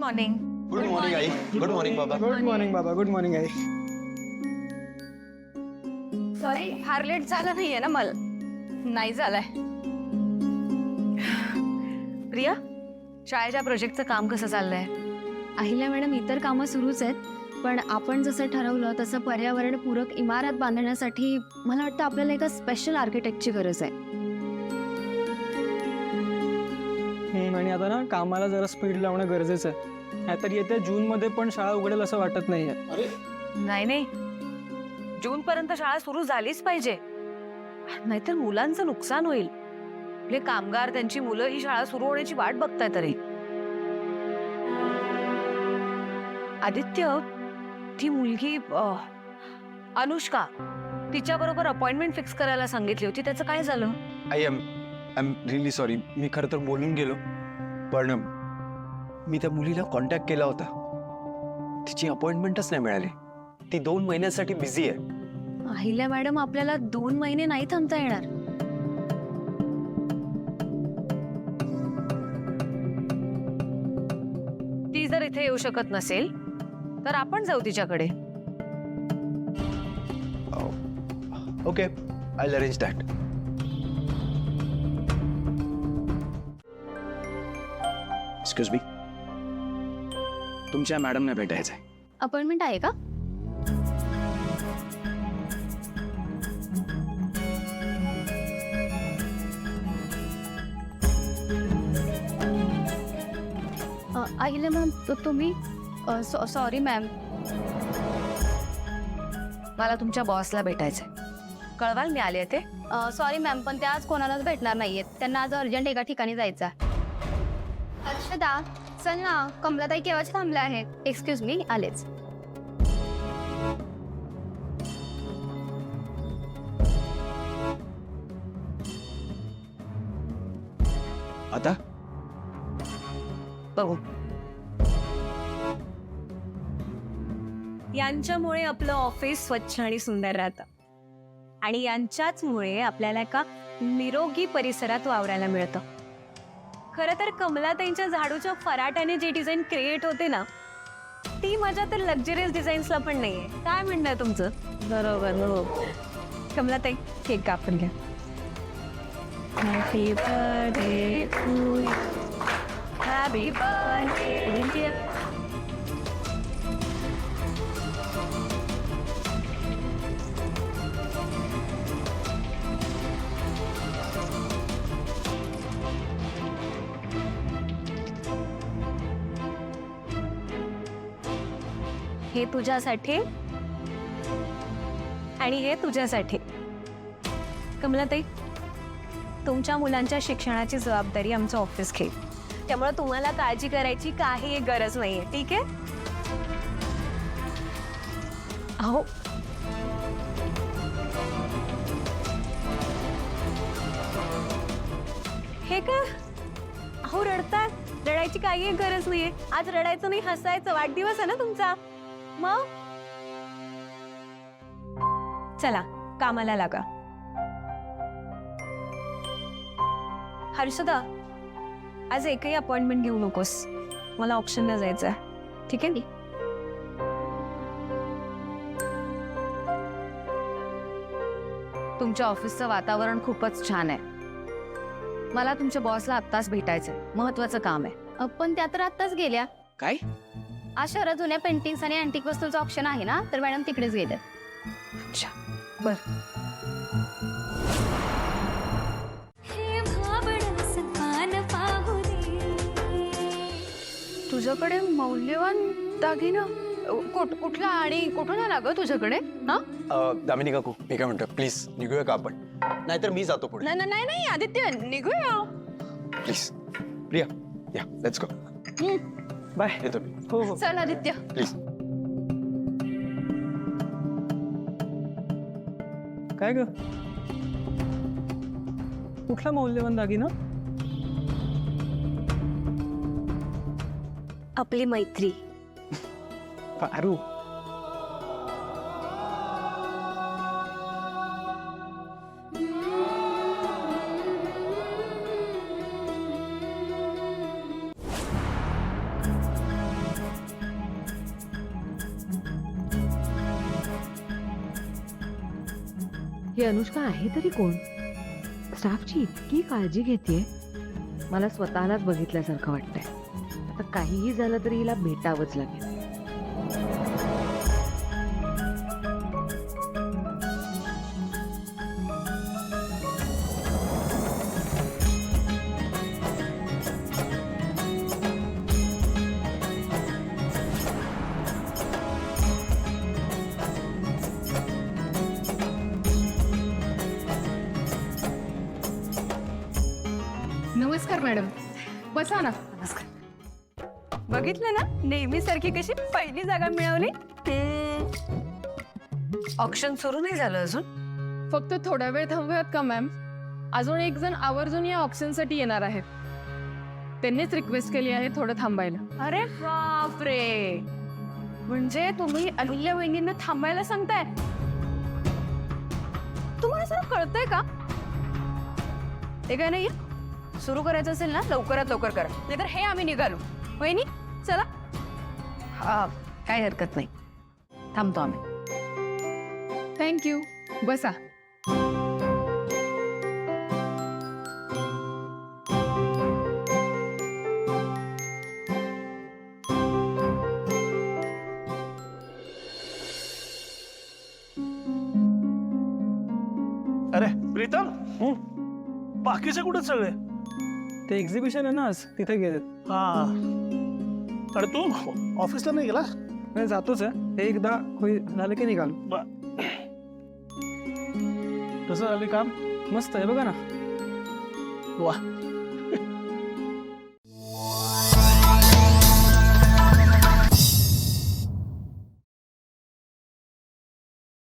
Morning. Good morning I. Good morning बाबा. Good morning बाबा. Good morning I. Sorry फार late झाला नाहीये ना मला. नाही झालाय. प्रिया, शाळेच्या प्रोजेक्टचं काम कसं चाललंय? अहिल्या मॅडम, इतर कामं सुरूच आहेत, पण आपण जसं ठरवलं तसं पर्यावरणपूरक इमारत बांधण्यासाठी मला वाटतं आपल्याला एका स्पेशल आर्किटेक्टची गरज आहे. आणि आता ना कामाला जरा स्पीड लावणं गरजेचं आहे. नाहीतर येत्या जूनमध्ये पण शाळा उघडेल असं वाटत नाहीये. नाही नाही, जून पर्यंत शाळा सुरू झालीच पाहिजे, नाहीतर मुलांचं नुकसान होईल. आपले कामगार, त्यांची मुलं ही शाळा सुरू होण्याची वाट बघताय. तरी आदित्य, ती मुलगी अनुष्का, तिच्या बरोबर अपॉइंटमेंट फिक्स करायला सांगितली होती, त्याचं काय झालं? I am really sorry. मी खरं तर बोलून गेलो, पण मी त्या मुलीला कॉन्टॅक्ट केला होता. तिची अपॉइंटमेंटच नाही मिळाली. ती 2 महिन्यासाठी बिझी आहे. अहिल्या मॅडम, आपल्याला 2 महिने नाही थांबता येणार. ती जर इथे येऊ शकत नसेल तर आपण जाऊ तिच्याकडे. Okay, I will arrange that. Excuse me, तुमच्या मॅडमने भेटायचं आहे. अपॉइंटमेंट आहे का? अहिल्या मॅम, तुम्ही? Sorry ma'am. मला तुमच्या बॉसला भेटायचंय. कळवाल मी आले ते? सॉरी मॅम, पण त्या आज कोणालाच भेटणार नाहीयेत. त्यांना आज अर्जंट एका ठिकाणी जायचं. हर्षदा, चल ना, कमलाताई केव्हाच थांबल्या आहेत. एक्सक्यूज मी, आलेच. आता बघू. यांच्यामुळे आपलं ऑफिस स्वच्छ आणि सुंदर राहतं, आणि यांच्याचमुळे आपल्याला एका निरोगी परिसरात वावरायला मिळतं. खरं तर कमलाताईंच्या झाडूच्या फराट्याने जी डिझाईन क्रिएट होते ना, ती मजा तर लक्झरियस डिझाईन्सला पण नाहीये. काय म्हणणं आहे तुमचं? बरोबर. हो कमलाताई, केक कापून घ्या. Happy birthday to you. Happy birthday. हे तुझ्यासाठी आणि हे तुझ्यासाठी. कमलाताई, तुमच्या मुलांच्या शिक्षणाची जबाबदारी आमचं ऑफिस घेईल, त्यामुळे तुम्हाला काळजी करायची काही गरज नाहीये. ठीक आहे? अहो, हे का? अहो, रडताय. रडायची काही गरज नाहीये. आज रडायचं नाही, हसायचं. वाढदिवस आहे ना तुमचा. मग चला, कामाला लागा. हर्षदा, आज एकही अपॉइंटमेंट घेऊ नकोस. मला ऑप्शनला जायचं आहे. ठीक आहे? तुमच्या ऑफिसचं वातावरण खूपच छान आहे. मला तुमच्या बॉसला आत्ताच भेटायचंय. महत्वाचं काम आहे. पण त्या तर आत्ताच गेल्या. काय? आज शहरात जुन्या पेंटिंग्स आणि अँटिक वस्तूंचं ऑप्शन आहे ना, तर मॅडम तिकडेच गेल्या. अच्छा, बर. तुझ्याकडे मौल्यवान दागिना कुठला आणि कुठून आला ग तुझ्याकडे? हा, दामिनी काकू, मी काय म्हणतो, प्लीज निघूया का आपण? नाहीतर मी जातो पुढे. नाही नाही नाही आदित्य, निघूया प्लीज. प्रिया, या, लेट्स गो. बाय. येतो मी. हो हो. चल आदित्य. प्लीज. काय ग? कुठला मौल्यवान दागिना? आपली मैत्री. पारू. ही अनुष्का आहे तरी कोण? स्टाफची इतकी काळजी घेतेय, मला स्वतःलाच बघितल्यासारखं वाटतंय. आता काहीही झालं तरी हिला भेटावंच लागेल. नमस्कार मॅडम, बसा ना. बघितलं ना नेहमीसारखी कशी पहिली जागा मिळवली. ऑप्शन सुरू नाही झालं अजून. फक्त थोडा वेळ थांबूयात का मॅम? अजून एक जण आवर्जून या ऑप्शनसाठी येणार आहेत. त्यांनीच रिक्वेस्ट केली आहे थोडं थांबायला. अरे बापरे, म्हणजे तुम्ही अहिल्या वहिनींना थांबायला सांगताय? तुम्हाला सगळं कळतंय का? ते काय नाही, सुरू करायचं असेल ना लवकरात लवकर करा, नाहीतर हे आम्ही निघालो. वहिनी चला. हा काही हरकत नाही, थांबतो आम्ही. थँक्यू, बसा. अरे प्रीतम, बाकीचे कुठे सगळे? ते एक्झिबिशन आहे ना आज, तिथे गेले. हा, अरे तू ऑफिसला नाही गेला? नाही, जातोच आहे. हे एकदा झालं की निघालो. कसं झाले काम? मस्त आहे बघा ना. वा,